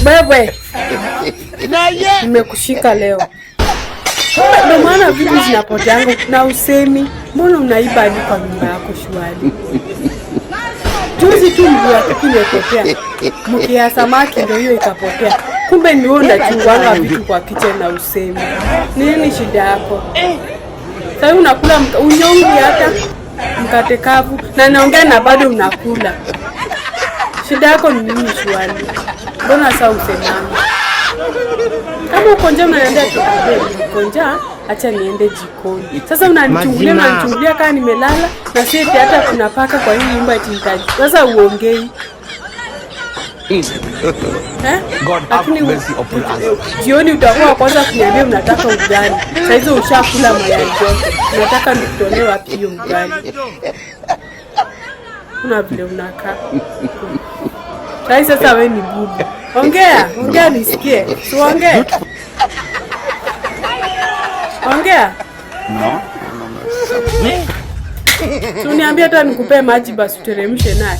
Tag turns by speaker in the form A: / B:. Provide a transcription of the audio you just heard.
A: Wewe. Nimekushika leo. Ndio maana vitu zinapoteanga na usemi. Mbona unaiba hadi kwa nyumba yako shwari? Juzi tu mguu wako kimepotea. Mkia samaki ndio hiyo ikapotea. Kumbe ni wewe unachungwanga vitu kwa kitchen na usemi. Nini shida yako? Sasa unakula unyongi hata mkate kavu na naongea na bado unakula. Shida yako ni nini shwari? Mbona sasa usemani? Kama uko njaa unaenda tukabebe. Uko njaa acha niende jikoni. Sasa unanichungulia kama nimelala na sisi hata kuna paka kwa hii nyumba eti nitaji. Sasa uongei. Lakini jioni utakuwa kwanza kuniambia unataka ugali. Sasa hizo ushakula mayai yote. Unataka nikutolee wapi hiyo ugali? Una vile unakaa. Sasa wewe ni bubu. Ongea nisikie. Tuongee. Ongea.
B: No.
A: Uniambia hata nikupe maji basi uteremshe naye.